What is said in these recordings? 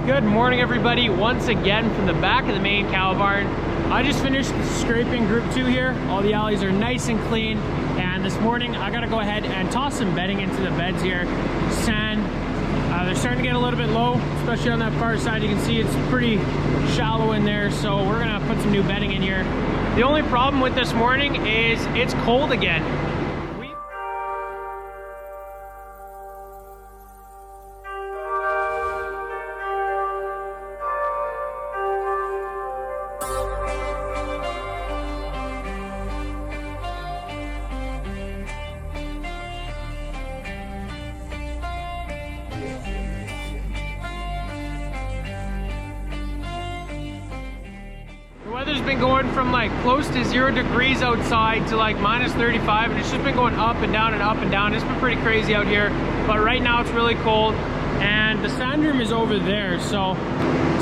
Good morning, everybody. Once again from the back of the main cow barn. I just finished scraping group 2 here. All the alleys are nice and clean. And this morning, I gotta go ahead and toss some bedding into the beds here. Sand. They're starting to get a little bit low, especially on that far side. You can see it's pretty shallow in there. So we're gonna put some new bedding in here. The only problem with this morning is it's cold again. The weather's been going from like close to 0 degrees outside to like minus 35, and it's just been going up and down and up and down. It's been pretty crazy out here, but right now it's really cold, and the sound room is over there, so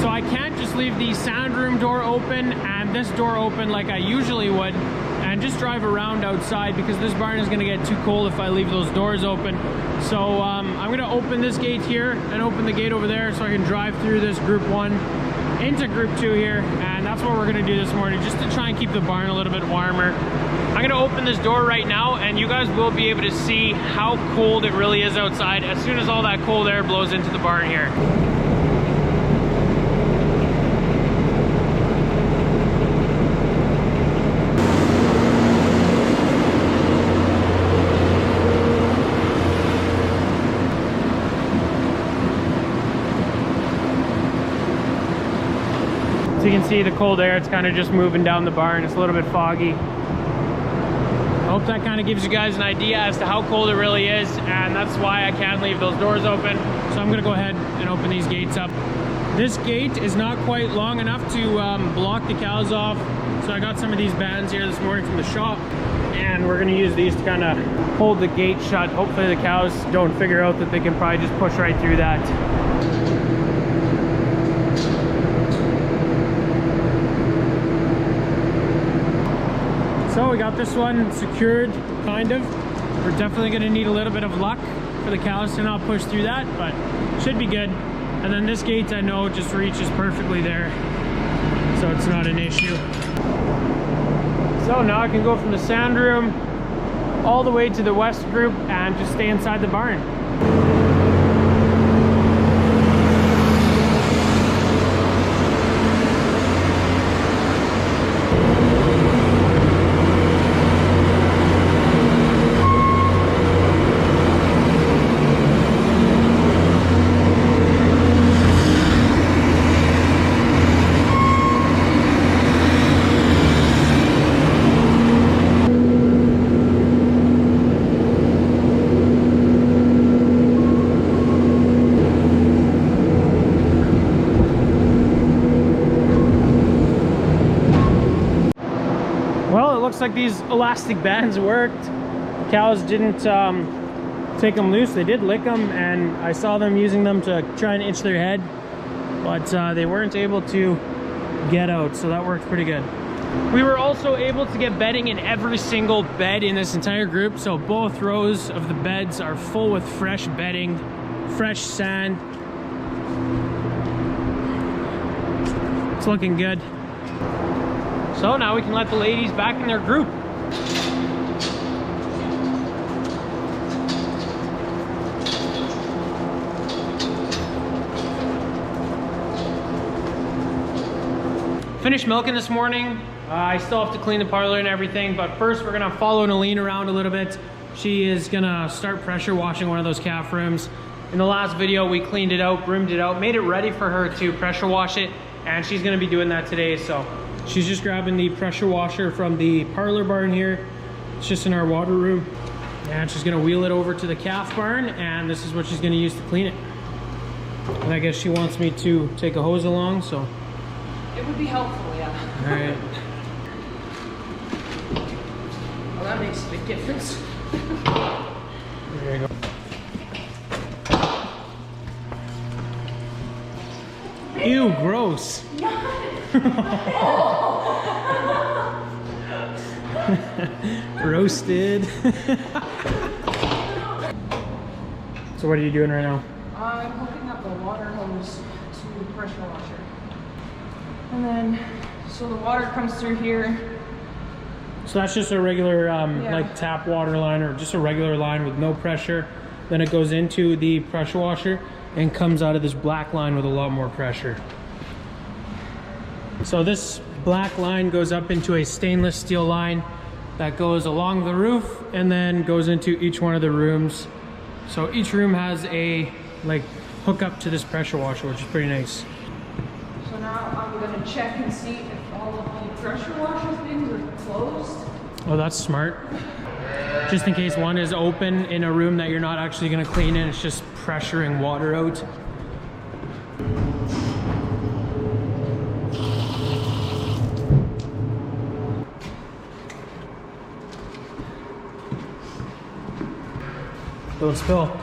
I can't just leave the sound room door open and this door open like I usually would and just drive around outside, because this barn is going to get too cold if I leave those doors open. So I'm going to open this gate here and open the gate over there so I can drive through this group 1 into group 2 here, and that's what we're gonna do this morning, just to try and keep the barn a little bit warmer. I'm gonna open this door right now, and you guys will be able to see how cold it really is outside as soon as all that cold air blows into the barn here. You can see the cold air, it's kind of just moving down the barn. It's a little bit foggy. I hope that kind of gives you guys an idea as to how cold it really is, and that's why I can't leave those doors open. So I'm gonna go ahead and open these gates up. This gate is not quite long enough to block the cows off, so I got some of these bands here this morning from the shop, and we're gonna use these to kind of hold the gate shut. Hopefully the cows don't figure out that they can probably just push right through that. So we got this one secured, kind of. We're definitely gonna need a little bit of luck for the cows to not push through that, but should be good. And then this gate, I know, just reaches perfectly there, so it's not an issue. So now I can go from the sound room all the way to the west group and just stay inside the barn. Looks like these elastic bands worked. Cows didn't take them loose. They did lick them, and I saw them using them to try and itch their head, but they weren't able to get out, so that worked pretty good. We were also able to get bedding in every single bed in this entire group, so both rows of the beds are full with fresh bedding, fresh sand. It's looking good. So now we can let the ladies back in their group. Finished milking this morning. I still have to clean the parlor and everything, but first we're gonna follow Nalene around a little bit. She is gonna start pressure washing one of those calf rooms. In the last video, we cleaned it out, broomed it out, made it ready for her to pressure wash it, and she's gonna be doing that today. So she's just grabbing the pressure washer from the parlor barn here. It's just in our water room. And she's gonna wheel it over to the calf barn, and this is what she's gonna use to clean it. And I guess she wants me to take a hose along, so. It would be helpful, yeah. All right. Well, that makes a big difference. There you go. Ew, gross. Roasted. So what are you doing right now? I'm hooking up a water hose to pressure washer. And then, so the water comes through here. So that's just a regular like tap water line, or just a regular line with no pressure. Then it goes into the pressure washer and comes out of this black line with a lot more pressure. So this black line goes up into a stainless steel line that goes along the roof and then goes into each one of the rooms. So each room has a like hook up to this pressure washer, which is pretty nice. So now I'm gonna check and see if all of the pressure washer things are closed. Oh, that's smart. Just in case one is open in a room that you're not actually gonna clean in, it's just pressuring water out. Don't spill.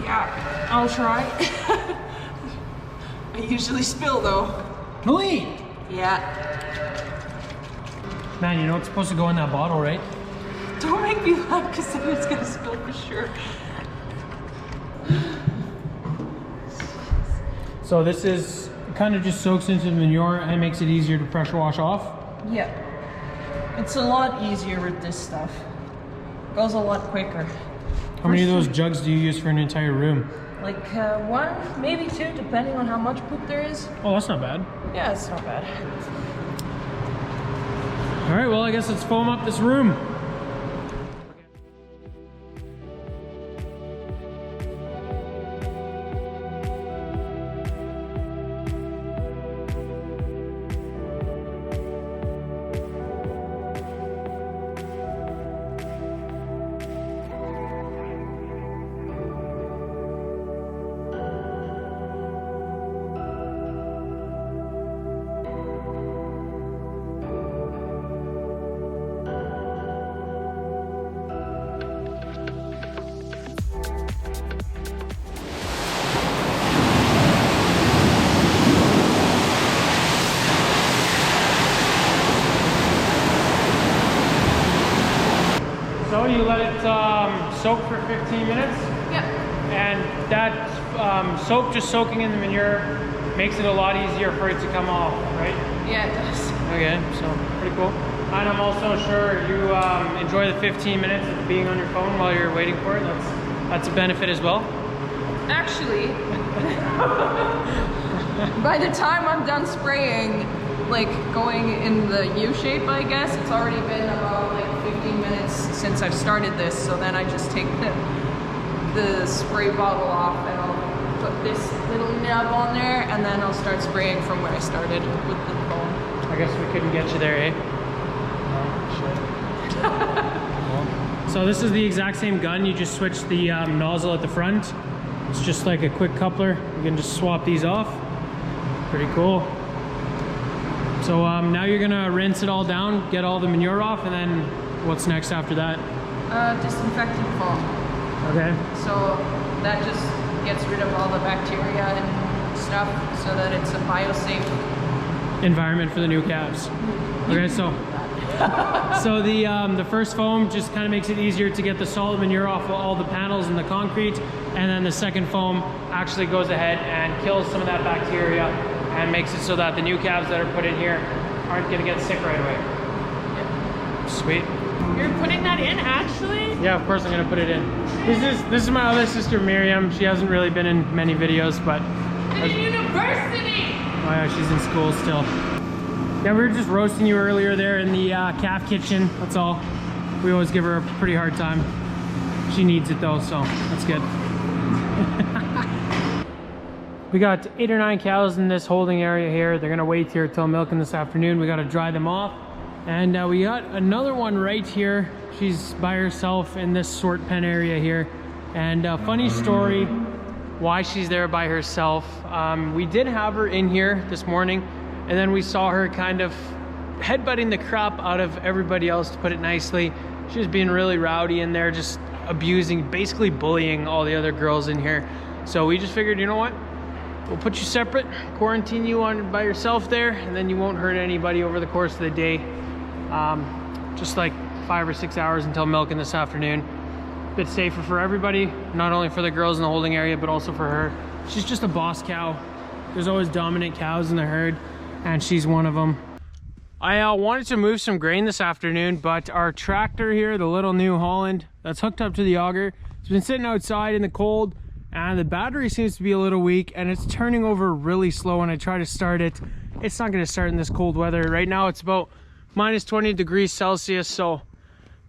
Yeah, I'll try. I usually spill though. Clean! Yeah. Man, you know it's supposed to go in that bottle, right? Don't make me laugh because then it's gonna spill for sure. So this is kind of just soaks into the manure and makes it easier to pressure wash off. Yeah. It's a lot easier with this stuff. Goes a lot quicker. How many of those jugs do you use for an entire room? Like one, maybe two, depending on how much poop there is. Oh, that's not bad. Yeah, it's not bad. All right, well, I guess let's foam up this room. So you let it soak for 15 minutes, Yeah. and that soap just soaking in the manure makes it a lot easier for it to come off, right? Yeah, it does. Okay, so pretty cool. And I'm also sure you enjoy the 15 minutes of being on your phone while you're waiting for it. That's a benefit as well. Actually, by the time I'm done spraying, like going in the U shape, I guess, it's already been about like 15 minutes since I've started this. So then I just take the spray bottle off and I'll put this little nub on there, and then I'll start spraying from where I started with the foam. I guess we couldn't get you there, eh? So this is the exact same gun, you just switch the nozzle at the front. It's just like a quick coupler. You can just swap these off. Pretty cool. So now you're gonna rinse it all down, get all the manure off, and then what's next after that? Disinfectant foam. Okay. So that just gets rid of all the bacteria and stuff so that it's a biosafe Environment for the new calves. Okay, so the first foam just kind of makes it easier to get the solid manure off of all the panels and the concrete, and then the second foam actually goes ahead and kills some of that bacteria and makes it so that the new calves that are put in here aren't going to get sick right away. Yeah. Sweet. You're putting that in, actually? Yeah, of course I'm going to put it in. This is my other sister, Miriam. She hasn't really been in many videos, but... In university! Oh yeah, she's in school still. Yeah, we were just roasting you earlier there in the calf kitchen, that's all. We always give her a pretty hard time. She needs it though, so that's good. We got 8 or 9 cows in this holding area here. They're gonna wait here till milking this afternoon. We gotta dry them off. And we got another one right here. She's by herself in this sort pen area here. And funny story why she's there by herself. We did have her in here this morning, and then we saw her kind of headbutting the crap out of everybody else, to put it nicely. She was being really rowdy in there, just abusing, basically bullying all the other girls in here. So we just figured, you know what? We'll put you separate, quarantine you on by yourself there, and then you won't hurt anybody over the course of the day. Just like 5 or 6 hours until milking this afternoon. A bit safer for everybody, not only for the girls in the holding area, but also for her. She's just a boss cow. There's always dominant cows in the herd, and she's one of them. I wanted to move some grain this afternoon, but our tractor here, the little new Holland, that's hooked up to the auger, it's been sitting outside in the cold, and the battery seems to be a little weak, and it's turning over really slow when I try to start it. It's not going to start in this cold weather. Right now it's about minus 20 degrees Celsius, so...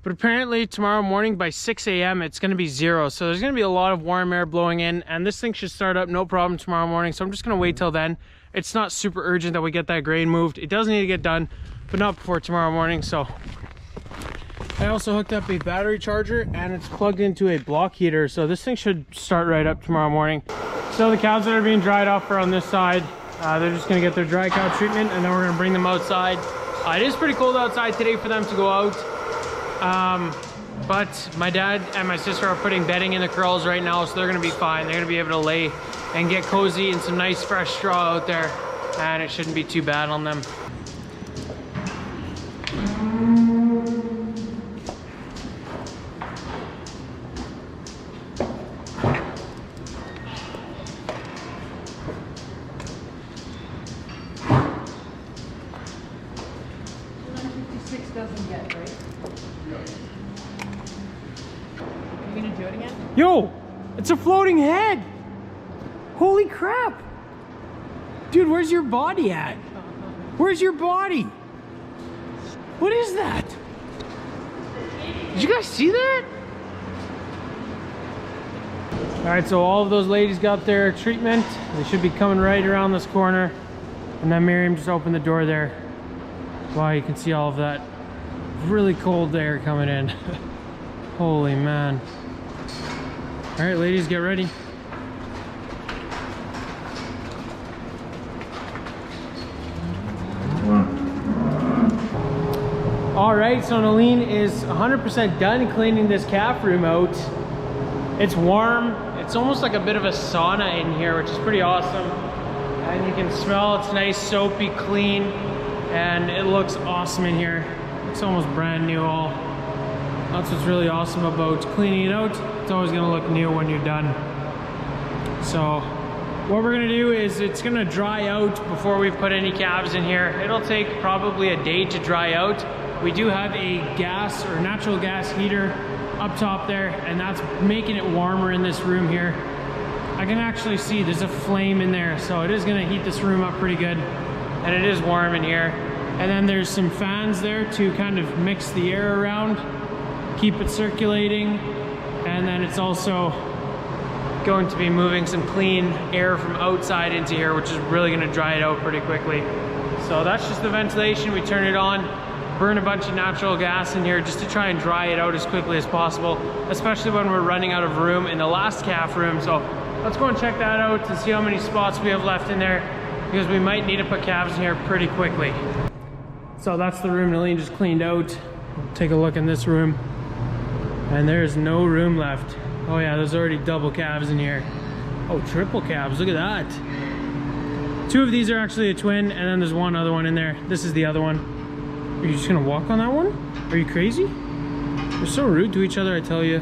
But apparently tomorrow morning by 6 a.m. it's going to be 0. So there's going to be a lot of warm air blowing in, and this thing should start up no problem tomorrow morning. So I'm just going to wait till then. It's not super urgent that we get that grain moved. It does need to get done, but not before tomorrow morning. So I also hooked up a battery charger, and it's plugged into a block heater. So this thing should start right up tomorrow morning. So the cows that are being dried off are on this side. They're just going to get their dry cow treatment, and then we're going to bring them outside. It is pretty cold outside today for them to go out. But my dad and my sister are putting bedding in the corrals right now, so they're gonna be fine. They're gonna be able to lay and get cozy in some nice fresh straw out there, and it shouldn't be too bad on them. Doesn't get right. Are you gonna do it again? Yo, it's a floating head. Holy crap. Dude, where's your body at? Where's your body? What is that? Did you guys see that? All right, so all of those ladies got their treatment. They should be coming right around this corner. And then Miriam just opened the door there. Wow, you can see all of that really cold air coming in. Holy man. All right, ladies, get ready. All right, so Nalene is 100% done cleaning this calf room out. It's warm. It's almost like a bit of a sauna in here, which is pretty awesome. And you can smell it's nice, soapy, clean, and it looks awesome in here. It's almost brand new all. That's what's really awesome about cleaning it out. It's always gonna look new when you're done. So what we're gonna do is it's gonna dry out before we put any calves in here. It'll take probably a day to dry out. We do have a gas or natural gas heater up top there, and that's making it warmer in this room here. I can actually see there's a flame in there, so it is gonna heat this room up pretty good. And it is warm in here. And then there's some fans there to kind of mix the air around, keep it circulating. And then it's also going to be moving some clean air from outside into here, which is really gonna dry it out pretty quickly. So that's just the ventilation. We turn it on, burn a bunch of natural gas in here just to try and dry it out as quickly as possible, especially when we're running out of room in the last calf room. So let's go and check that out to see how many spots we have left in there, because we might need to put calves in here pretty quickly. So that's the room Nalene just cleaned out. Take a look in this room, and there's no room left. Oh yeah, there's already double calves in here. Oh, triple calves, look at that. 2 of these are actually a twin, and then there's one other one in there. This is the other one. Are you just gonna walk on that one? Are you crazy? They're so rude to each other, I tell you.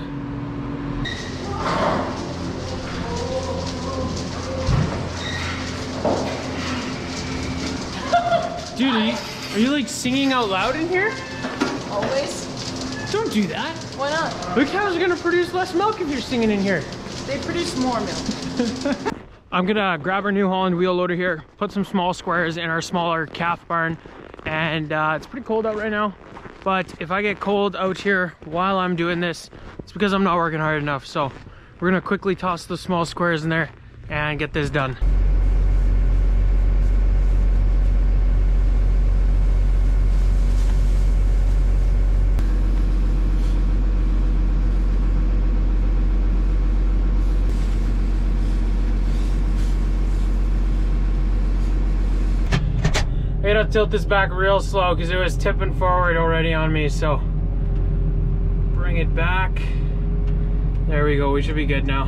Dude, are you like singing out loud in here? Always. Don't do that. Why not? The cows are gonna produce less milk if you're singing in here. They produce more milk. I'm gonna grab our New Holland wheel loader here, put some small squares in our smaller calf barn, and it's pretty cold out right now. But if I get cold out here while I'm doing this, it's because I'm not working hard enough. So we're gonna quickly toss those small squares in there and get this done. I gotta tilt this back real slow because it was tipping forward already on me, so bring it back. There we go, we should be good now.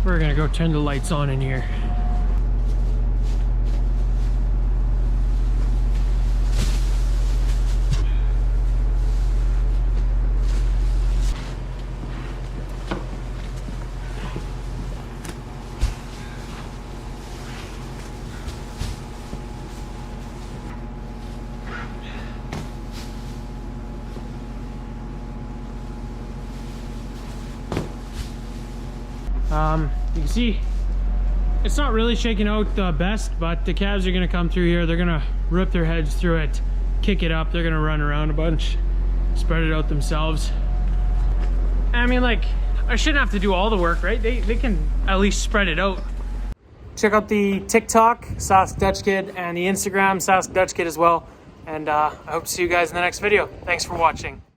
We're gonna go turn the lights on in here. You can see it's not really shaking out the best, but the calves are gonna come through here. They're gonna rip their heads through it, kick it up. They're gonna run around a bunch, spread it out themselves. I mean, like, I shouldn't have to do all the work, right? They can at least spread it out. Check out the TikTok, Sask Dutch Kid, and the Instagram, Sask Dutch Kid as well. And I hope to see you guys in the next video. Thanks for watching.